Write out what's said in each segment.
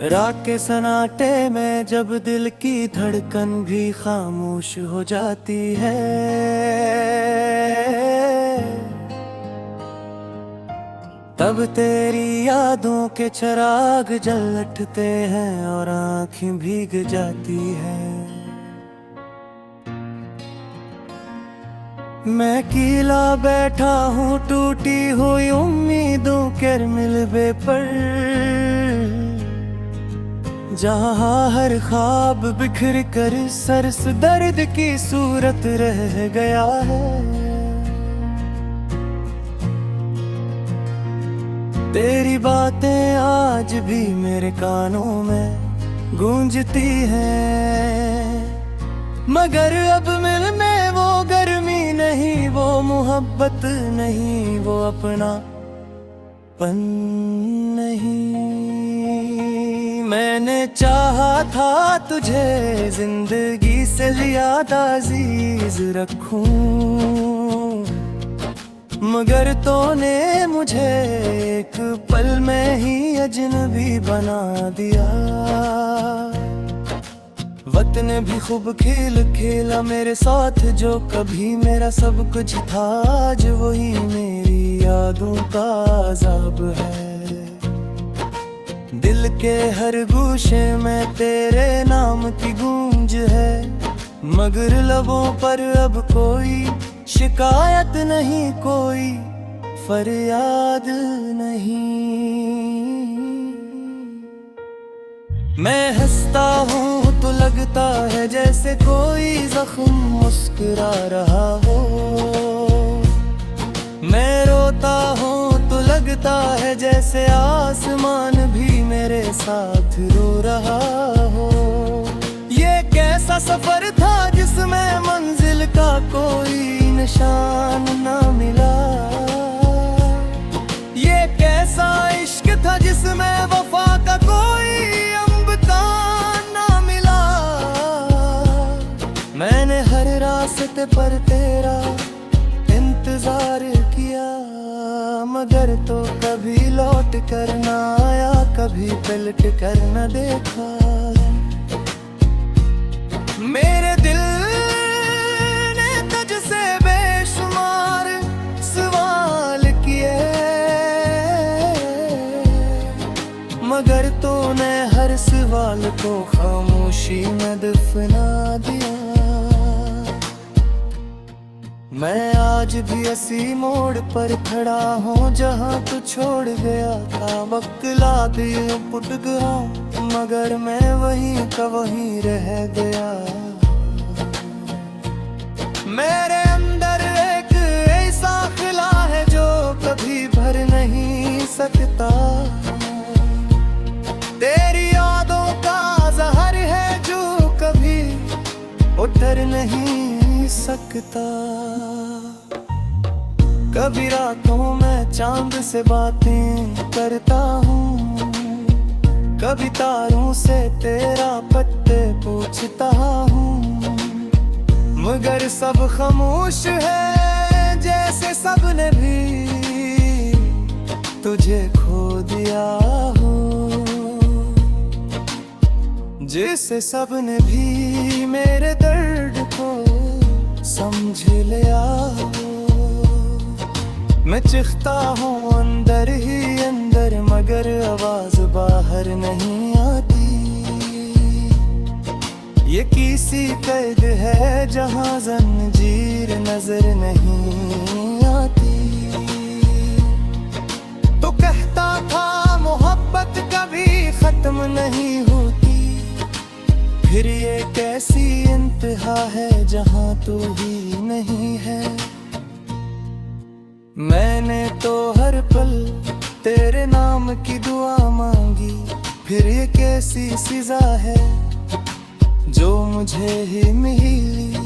रात के सन्नाटे में जब दिल की धड़कन भी खामोश हो जाती है, तब तेरी यादों के चिराग जल उठते हैं और आँखें भीग जाती है। मैं कीला बैठा हूँ टूटी हुई उम्मीदों के मिलबे पर, जहाँ हर ख्वाब बिखर कर सरस दर्द की सूरत रह गया है। तेरी बातें आज भी मेरे कानों में गूंजती हैं, मगर अब मिल में वो गर्मी नहीं, वो मोहब्बत नहीं, वो अपनापन नहीं। मैंने चाहा था तुझे जिंदगी से ज्यादा अजीज रखूं, मगर तूने मुझे एक पल में ही अजनबी बना दिया। वक्त ने भी खूब खेल खेला मेरे साथ, जो कभी मेरा सब कुछ था आज वही मेरी यादों का अज़ाब है। दिल के हर गोशे में तेरे नाम की गूंज है, मगर लबों पर अब कोई शिकायत नहीं, कोई फरियाद नहीं। मैं हंसता हूँ तो लगता है जैसे कोई जख्म मुस्कुरा रहा हो, मैं रोता हूँ तो लगता है जैसे आसमान भी मेरे साथ रो रहा हो। ये कैसा सफर था जिसमें मंजिल का कोई निशान ना मिला, ये कैसा इश्क था जिसमें वफा का कोई अम्बता ना मिला। मैंने हर रास्ते पर तेरा इंतजार किया, मगर तो कभी लौट कर ना आया, कभी पलट कर न देखा। मेरे दिल ने तुझसे बेशुमार सवाल किए, मगर तूने हर सवाल को खामोशी में दफना दिया। मैं आज भी इसी मोड़ पर खड़ा हूँ जहाँ तू छोड़ गया था। वक्त ला दिए पुट गया, मगर मैं वहीं का वहीं रह गया। मेरे अंदर एक ऐसा खिला है जो कभी भर नहीं सकता, तेरी यादों का जहर है जो कभी उतर नहीं सकता। कभी रातों में चांद से बातें करता हूँ, कभी तारों से तेरा पत्ते पूछता हूँ, मगर सब खामोश है जैसे सबने भी तुझे खो दिया हो, जैसे सबने भी मेरे दर्द को समझ लिया हो। मैं चिखता हूँ अंदर ही अंदर, मगर आवाज बाहर नहीं आती। ये किसी कैद है जहाँ जंजीर नजर नहीं आती। तो कहता था मोहब्बत कभी खत्म नहीं होती, फिर ये कैसी इंतहा है जहाँ तू ही नहीं है। मैंने तो हर पल तेरे नाम की दुआ मांगी, फिर ये कैसी सजा है जो मुझे ही मिली।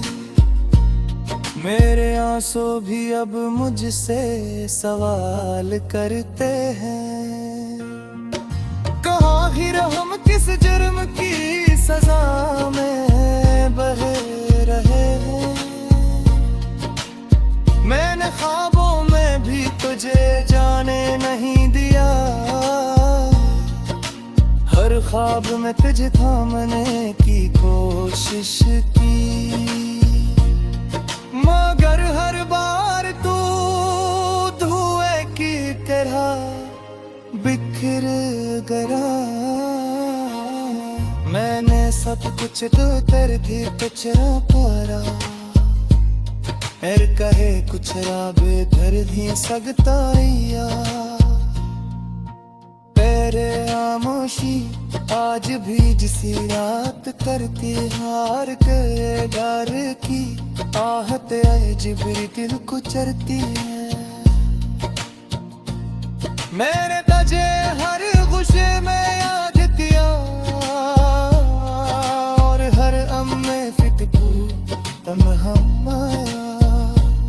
मेरे आंसू भी अब मुझसे सवाल करते हैं, कहाँ ही रहम किस जुर्म की सजा में बहे रहे हैं। मैंने ख्वाबों में भी तुझे जाने नहीं दिया, हर ख्वाब में तुझे थामने की कोशिश की, मगर हर बार तू धुएं की तरह बिखर गया। मैंने सब कुछ तो तेरे कचरा पारा, एर कहे कुछ राबे दर्दी सगताइया। तेरे आमोशी आज भी जिसी रात करती हार के डर की आहत है जिबरी दिल को चरती है। मैंने तुझे हर गुस्से में याद किया और हर अम में फिक्र तम हम आया।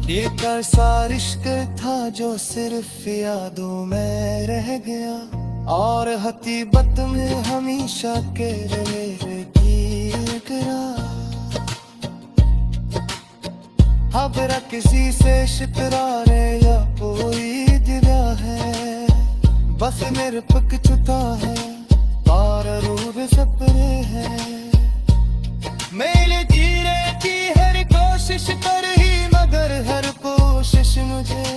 ये कैसा इश्क था जो सिर्फ यादों में रह गया और हकीकत में हमेशा के रहेगी इकरार। खबरा किसी से शिकरारे या कोई दिव्या है, बस मेरे पक चुका है और रूह सपने हैं। मेरे जीने की हर कोशिश कर ही मगर हर कोशिश मुझे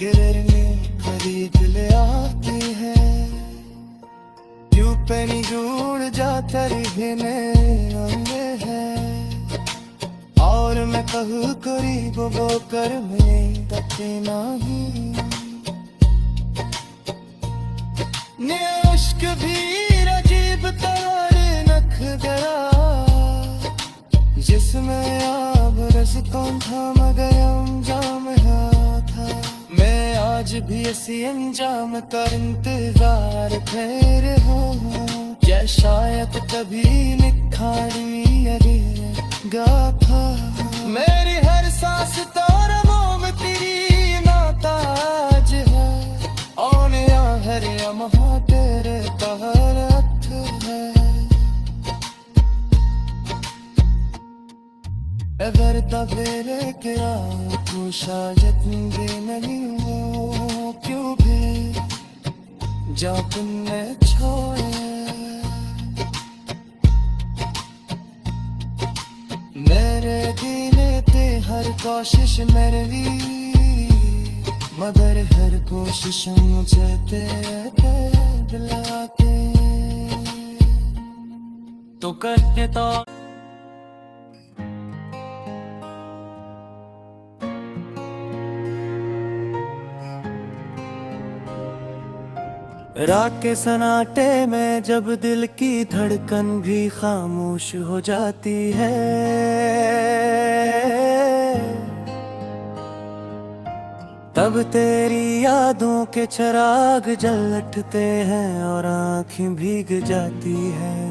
गिरने खरीद ले आती है। क्यों पैनी जुड़ जाता रहने अंगे है और मैं कहूँ करीब वो कर में तके नहीं। इश्क भी अजीब तरह नख गया जिसमें आब रस कौन था मगर अंजाम था। मैं आज भी इसी अंजाम का इंतजार कर हूँ, क्या शायद कभी निखारी अरेगा था। मेरी हर सांस तारों में तेरी नाताज है और हर लम्हा तेरे तहरत है। अगर तबेरे क्या तू शायद नहीं हो क्यों भी जा तुमने छोड़े। मेरे जीने ते हर कोशिश मेरी मगर हर कोशिश मुझे तेरे दिलाते तो करते तो। रात के सन्नाटे में जब दिल की धड़कन भी खामोश हो जाती है, तब तेरी यादों के चिराग जल उठते हैं और आँखें भीग जाती हैं।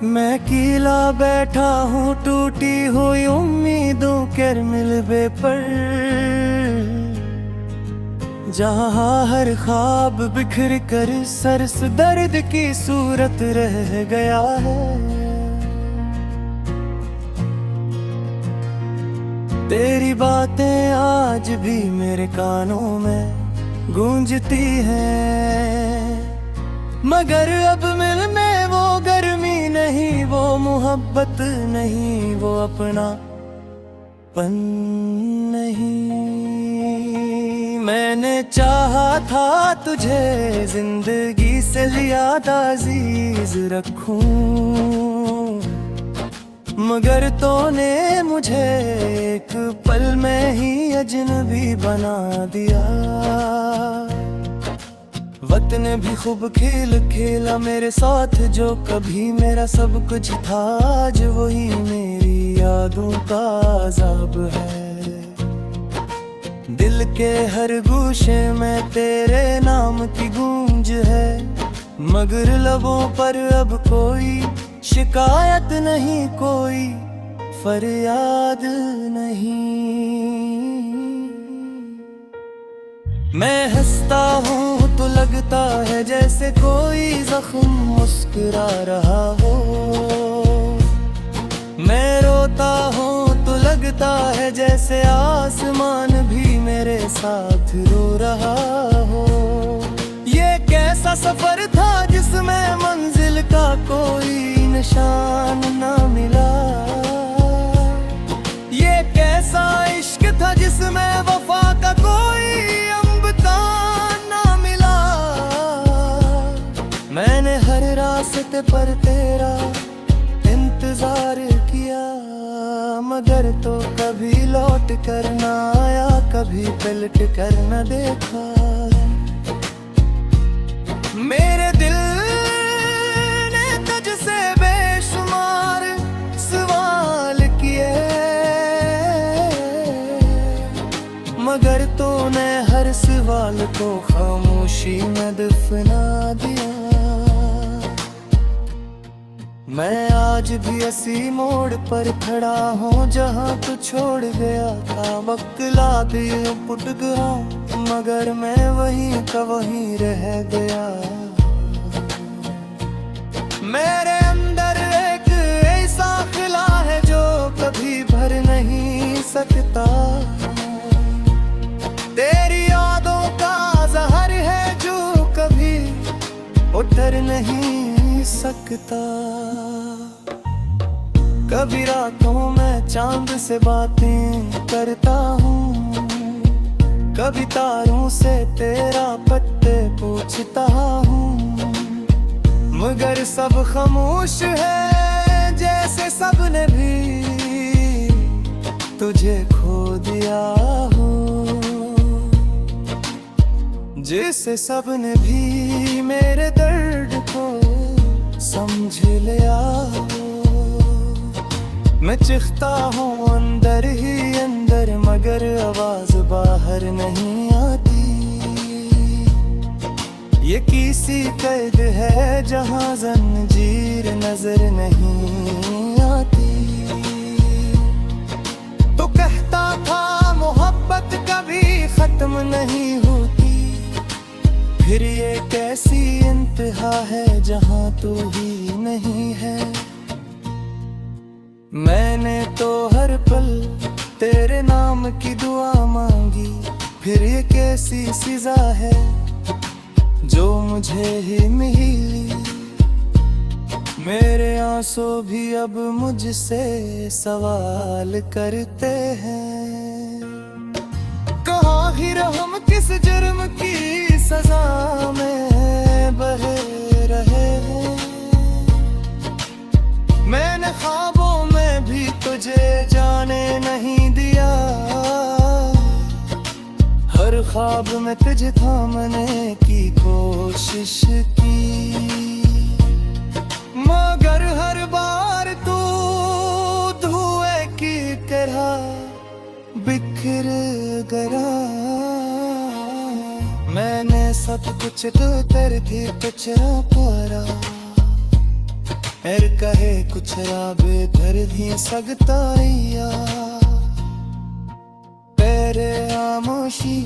मैं कीला बैठा हूँ टूटी हुई उम्मीदों के मिलबे पर, जहाँ हर ख्वाब बिखर कर सरस दर्द की सूरत रह गया है। तेरी बातें आज भी मेरे कानों में गूंजती हैं, मगर अब मिलने वो गर्मी नहीं, वो मोहब्बत नहीं, वो अपनापन नहीं। मैंने चाहा था तुझे जिंदगी से ज्यादा अजीज रखूं, मगर तूने मुझे एक पल में ही अजनबी बना दिया। वक्त ने भी खूब खेल खेला मेरे साथ, जो कभी मेरा सब कुछ था आज वही मेरी यादों का अज़ाब है। दिल के हर गोशे में तेरे नाम की गूंज है, मगर लबों पर अब कोई शिकायत नहीं, कोई फरियाद नहीं। मैं हंसता हूँ तो लगता है जैसे कोई जख्म मुस्कुरा रहा हो, मैं रोता हूँ तो लगता है जैसे आसमान भी मेरा मेरे साथ रो रहा हो। ये कैसा सफर था जिसमें मंजिल का कोई निशान ना मिला। ये कैसा इश्क था जिसमें वफा का कोई अम्बता ना मिला। मैंने हर रास्ते पर तेरा इंतजार किया, मगर तो कभी लौट कर ना आया, कभी पलट कर न देखा। मेरे दिल ने तुझसे बेशुमार सवाल किए, मगर तूने हर सवाल को खामोशी में दफना दिया। मैं आज भी इसी मोड़ पर खड़ा हूँ जहाँ तू छोड़ गया था। वक्त ला दिए पुट गया, मगर मैं वहीं का वहीं रह गया। मेरे अंदर एक ऐसा खिला है जो कभी भर नहीं सकता। तेरी यादों का जहर है जो कभी उतर नहीं सकता। कभी रातों में चांद से बातें करता हूँ, कभी तारों से तेरा पत्ते पूछता हूँ, मगर सब खामोश है जैसे सबने भी तुझे खो दिया हो। जैसे सबने भी मेरे दर्द को समझ लिया हो। मैं चिखता हूँ अंदर ही अंदर, मगर आवाज बाहर नहीं आती। ये किसी कैद है जहाँ जंजीर नजर नहीं आती। तो कहता था मोहब्बत कभी खत्म नहीं होती, फिर ये कैसी इंतहा है जहाँ तू ही नहीं है। मैंने तो हर पल तेरे नाम की दुआ मांगी, फिर ये कैसी सजा है जो मुझे ही मिली। मेरे आंसू भी अब मुझसे सवाल करते हैं, कहाँ ही रहम किस जुर्म की सजा में बहे रहे हैं। मैंने ख्वाबों में भी तुझे जाने नहीं दिया, हर ख्वाब में तुझे थामने की कोशिश की, मगर हर बार तू धुएं की तरह बिखर गया। मैंने सब कुछ तो तेरी कचरा पारा, एर कहे कुछ राबे धर दी सगताइया। तेरे आमोशी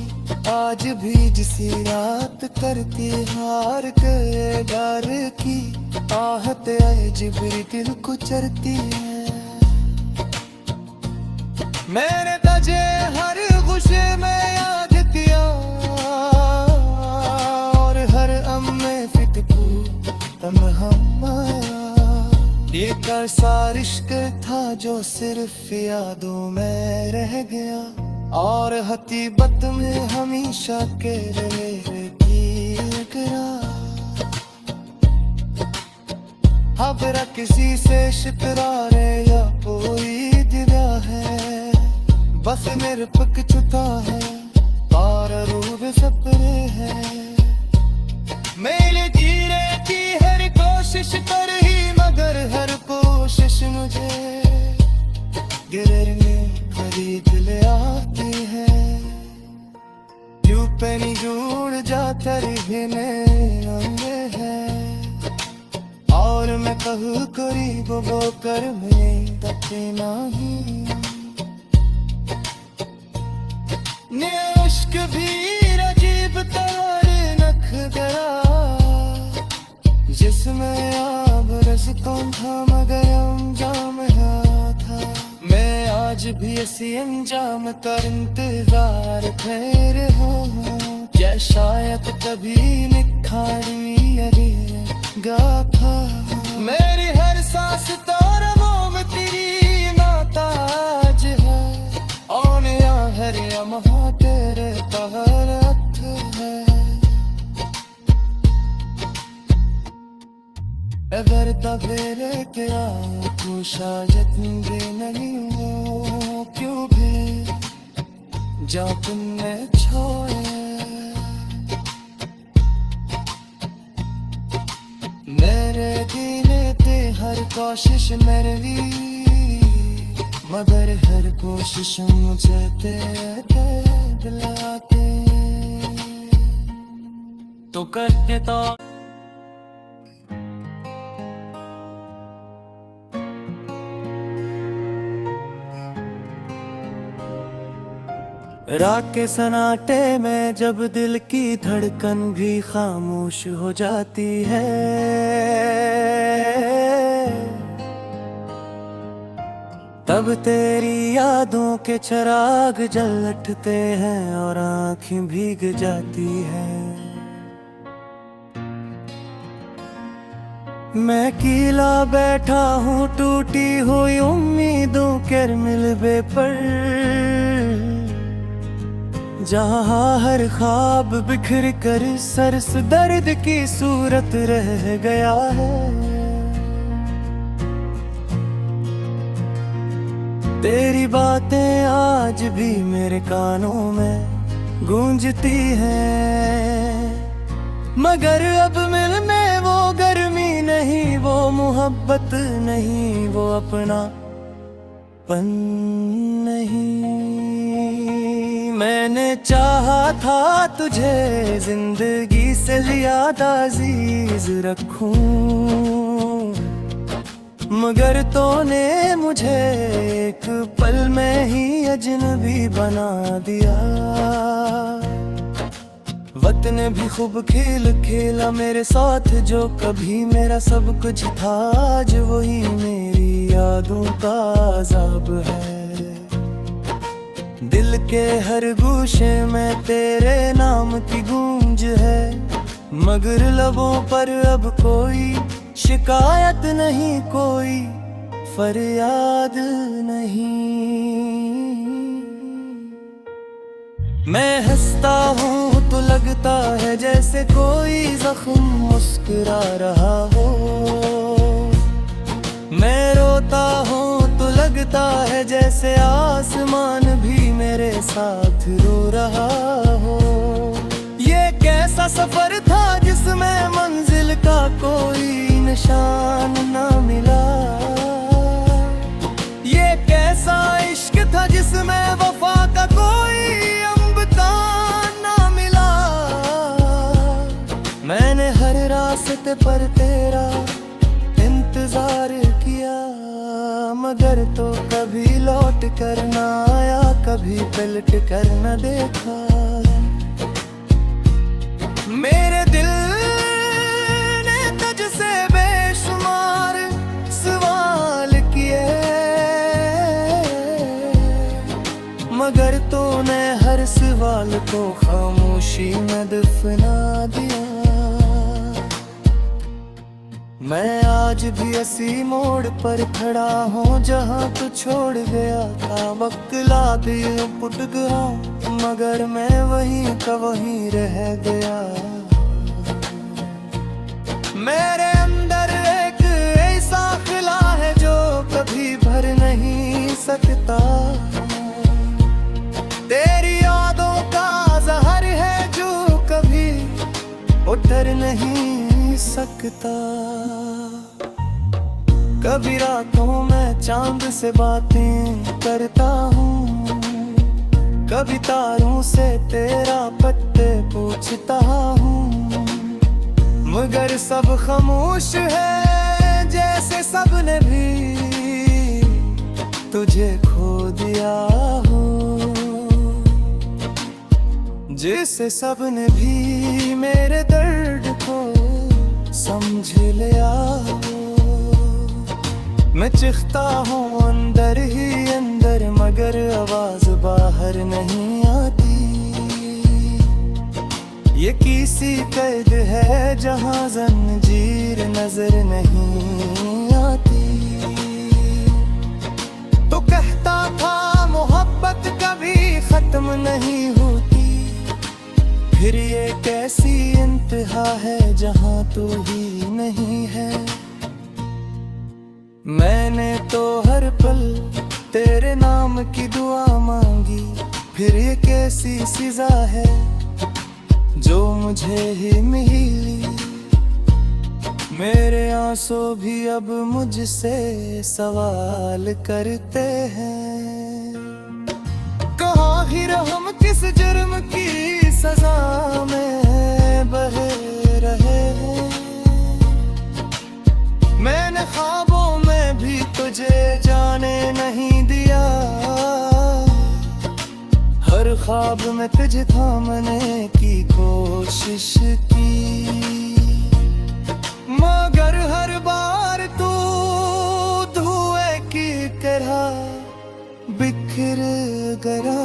आज भी जिसी रात करती हार के डर की आहत है जिबरी दिल को चरती है। मैंने तुझे हर गुस्से में याद किया और हर अम में फिटकू तम आया। ये कैसा रिश्क था जो सिर्फ यादों में रह गया, और हकीकत में हमेशा के रहेगा। हबरा किसी से शिकरारे या कोई दिव्या है, बस मेरे पक चुका है और रूब सपने हैं। मेरे जीने की हर कोशिश कर ही, मगर हर कोशिश मुझे गिरने खरीद ले आती है। क्यों पैनी जुड़ जाता रहने अंगे है, और मैं कहूँ करीब वो कर में तके नहीं। इश्क भी अजीब तारे नख गया, जिसमें आब रस कौन था मगर अंजाम था। मैं आज आज भी इसी अंजाम का इंतजार कर हो, या शायद कभी निखारी अरेगा था। मेरी हर सांस तो रगों में तेरी नाताज है, और हर लम्हा तेरे तहत है। अगर तबेरे के तू शायद भी नहीं हो, क्यों भी जा तुमने छोड़े। मेरे दिले ते हर कोशिश मेरी, मगर हर कोशिश मुझे तेरे दिलाते तो करते तो। रात के सन्नाटे में जब दिल की धड़कन भी खामोश हो जाती है, तब तेरी यादों के चिराग जल उठते हैं और आँखें भीग जाती है। मैं अकेला बैठा हूँ टूटी हुई उम्मीदों के मिलबे पर, जहाँ हर ख्वाब बिखर कर सरस दर्द की सूरत रह गया है। तेरी बातें आज भी मेरे कानों में गूंजती हैं, मगर अब मिलने वो गर्मी नहीं, वो मोहब्बत नहीं, वो अपनापन नहीं। मैंने चाहा था तुझे जिंदगी से ज्यादा अजीज रखूं, मगर तूने मुझे एक पल में ही अजनबी बना दिया। वक्त ने भी खूब खेल खेला मेरे साथ, जो कभी मेरा सब कुछ था आज वही मेरी यादों का अज़ाब है। दिल के हर गूशे में तेरे नाम की गूंज है, मगर लबों पर अब कोई शिकायत नहीं, कोई फरियाद नहीं। मैं हंसता हूँ तो लगता है जैसे कोई जख्म मुस्कुरा रहा हो, मैं रोता हूँ तो लगता है जैसे आसमान भी मेरे साथ रो रहा हो। ये कैसा सफर था जिसमें मंजिल का कोई निशान ना मिला, ये कैसा इश्क था जिसमें वफा का कोई अम्बता ना मिला। मैंने हर रास्ते पर तेरा इंतजार किया, मगर तो कभी लौट कर ना आया, कभी पलट कर न देखा। मेरे दिल ने तुझसे बेशुमार सवाल किए, मगर तूने हर सवाल को खामोशी में दफना दिया। मैं आज भी इसी मोड़ पर खड़ा हूँ जहाँ तू छोड़ गया था। वक्त ला दिल पुट गया, मगर मैं वहीं का वहीं रह गया। मेरे अंदर एक ऐसा खिला है जो कभी भर नहीं सकता, तेरी यादों का जहर है जो कभी उतर नहीं सकता। कभी रातों में चांद से बातें करता हूँ, कभी तारों से तेरा पत्ते पूछता हूँ, मगर सब खामोश है जैसे सबने भी तुझे खो दिया हो, जैसे सबने भी मेरे दर्द को समझ लिया हो। मैं चिखता हूँ अंदर ही अंदर मगर आवाज बाहर नहीं आती। ये किसी कैद है जहां जंजीर नजर नहीं आती। तो कहता था मोहब्बत कभी खत्म नहीं होती, फिर ये कैसी इंतहा है जहां तू ही नहीं है। मैंने तो हर पल तेरे नाम की दुआ मांगी, फिर ये कैसी सजा है जो मुझे ही मिली। मेरे आंसू भी अब मुझसे सवाल करते हैं, कहाँ ही रहम किस जुर्म की सजा में बहे रहे हैं। मैंने ख्वाबों में भी तुझे जाने नहीं दिया, हर ख्वाब में तुझे थामने की कोशिश की, मगर हर बार तू धुएं की तरह बिखर गया।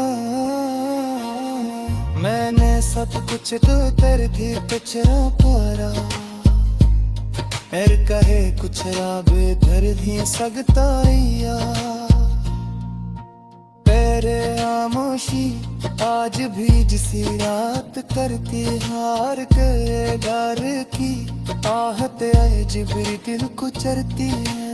मैंने सब कुछ तो तेरे थी पिछड़ा पारा, एर कहे कुछ राबे धर दी सगताइया। तेरे आमोशी आज भी जिसी रात करती हार के डर की आहत है जिबरी दिल को चरती है।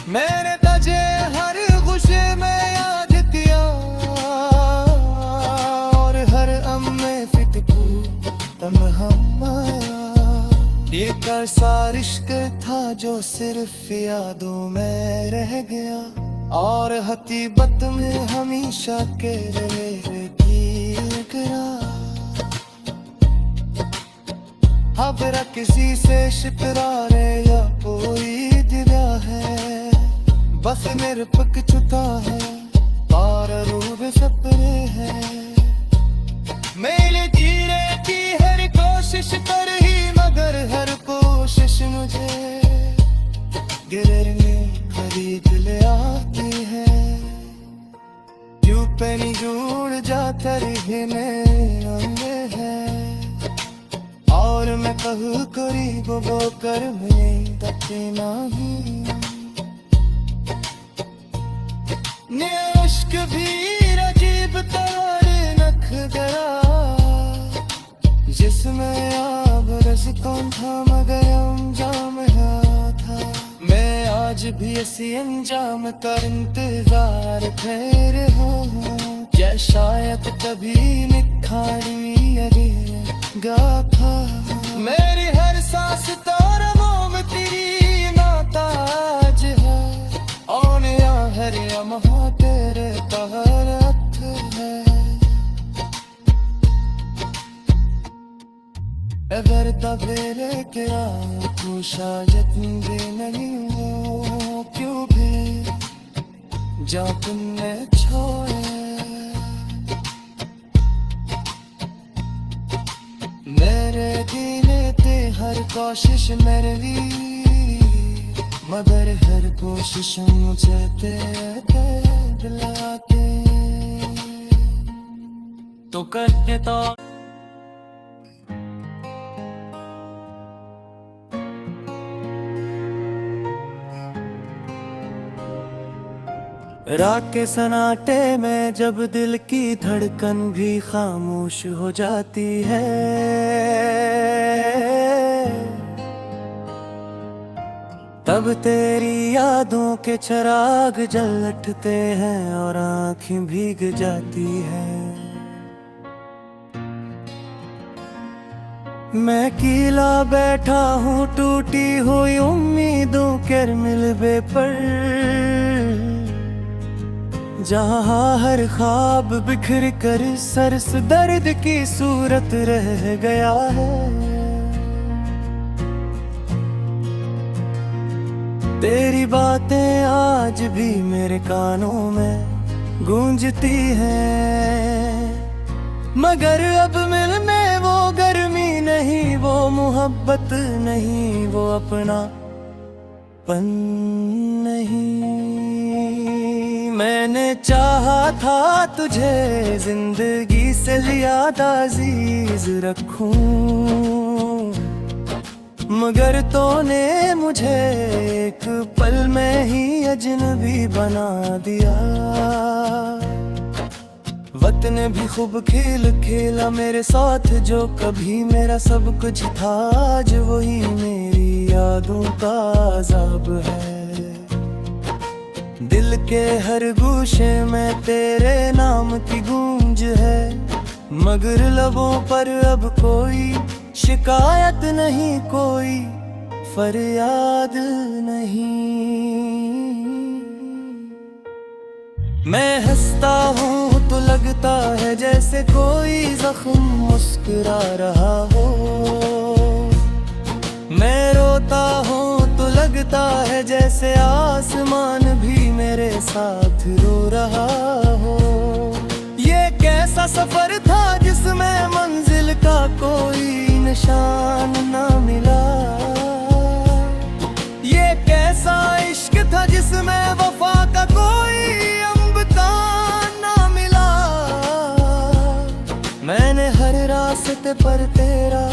मैंने तुझे हर गुस्से में याद किया और हर अम में फिटकू तम आया। ये कैसा इश्क था जो सिर्फ यादों में रह गया, और हकीकत में हमेशा के गिरा। खबरा किसी से शिकरारे या कोई दिव्या है, बस मेरे पक चुका है और रूब सपने हैं। मेरे जीने की हर कोशिश कर ही, मगर हर कोशिश मुझे गिरने खरीद ले आती है। यूं पैनी जुड़ जाता रहने है, और मैं कहूँ करीब वो कर में तक नहीं। इश्क भी अजीब तारे नख गया, जिसमें आब रस कौन था मगर अंजाम था। मैं आज भी इसी अंजाम का इंतजार फिर हूँ, या शायद कभी निखारी अरेगा था। मेरी हर सांस तारों में तेरी नाताज है, और हर लम्हा तेरे तहरत है। अगर तबेले के तू शायद भी नहीं हो, क्यों भी जा तुमने छोड़े। मेरे जीने ते हर कोशिश मेरे लिए, मगर हर कोशिश मुझे तेरे दिलाते। तो करके तो रात के सन्नाटे में जब दिल की धड़कन भी खामोश हो जाती है, तब तेरी यादों के चिराग जल उठते हैं और आँखें भीग जाती है। मैं अकेला बैठा हूँ टूटी हुई उम्मीदों के मिलबे पर, जहाँ हर ख्वाब बिखर कर सरस दर्द की सूरत रह गया है। तेरी बातें आज भी मेरे कानों में गूंजती हैं, मगर अब मिल में वो गर्मी नहीं, वो मोहब्बत नहीं, वो अपना पन नहीं। मैंने चाहा था तुझे जिंदगी से ज्यादा अजीज रखूं, मगर तूने मुझे एक पल में ही अजनबी बना दिया। वक्त ने भी खूब खेल खेला मेरे साथ, जो कभी मेरा सब कुछ था आज वही मेरी यादों का अज़ाब है। दिल के हर गोशे में तेरे नाम की गूंज है, मगर लबों पर अब कोई शिकायत नहीं, कोई फरियाद नहीं। मैं हंसता हूँ तो लगता है जैसे कोई जख्म मुस्कुरा रहा हो, मैं रोता हूँ तो लगता है जैसे आसमान भी मेरे साथ रो रहा हो। ये कैसा सफर था जिसमें मंजिल का कोई निशान ना मिला, ये कैसा इश्क था जिसमें वफा का कोई ना मिला। मैंने हर रास्ते पर तेरा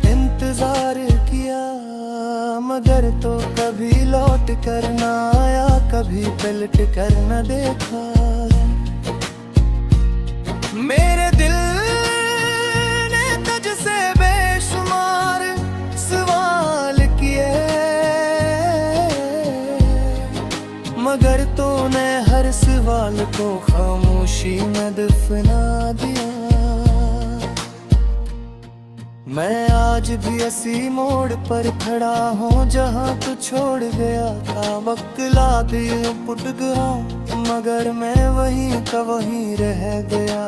इंतजार किया, मगर तो कभी लौट कर ना आया, कभी पलट कर न देखा। मेरे दिल ने तुझसे बेशुमार सवाल किए, मगर तूने हर सवाल को खामोशी में दफना दिया। मैं आज भी इसी मोड़ पर खड़ा हूँ जहाँ तू छोड़ गया था। वक्त ला दिए पुट गया, मगर मैं वहीं का वहीं रह गया।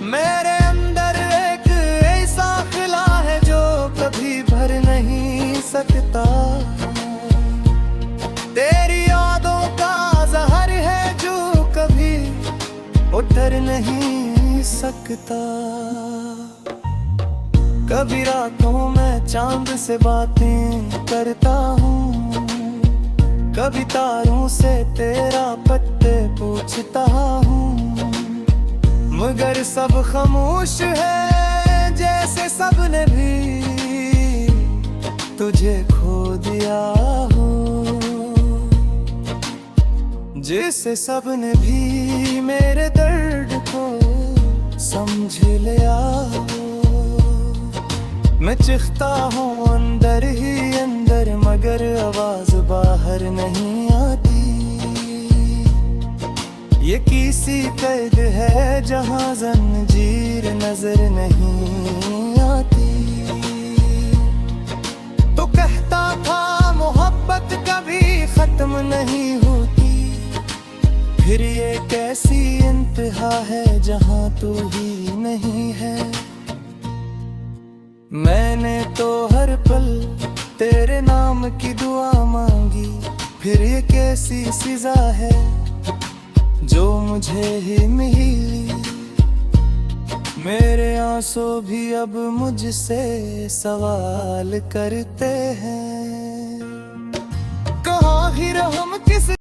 मेरे अंदर एक ऐसा खिला है जो कभी भर नहीं सकता, तेरी यादों का जहर है जो कभी उतर नहीं सकता। कभी रातों में चांद से बातें करता हूँ, कभी तारों से तेरा पत्ते पूछता हूँ, मगर सब खामोश है जैसे सबने भी तुझे खो दिया हो, जैसे सबने भी मेरे दर्द को समझ लिया हो। मैं चिखता हूँ अंदर ही अंदर, मगर आवाज बाहर नहीं आती। ये किसी कैद है जहाँ जंजीर नजर नहीं आती। तो कहता था मोहब्बत कभी खत्म नहीं होती, फिर ये कैसी इंतहा है जहाँ तू ही नहीं है। मैंने तो हर पल तेरे नाम की दुआ मांगी, फिर ये कैसी सजा है जो मुझे ही मिली। मेरे आंसू भी अब मुझसे सवाल करते हैं, कहाँ ही रहम किस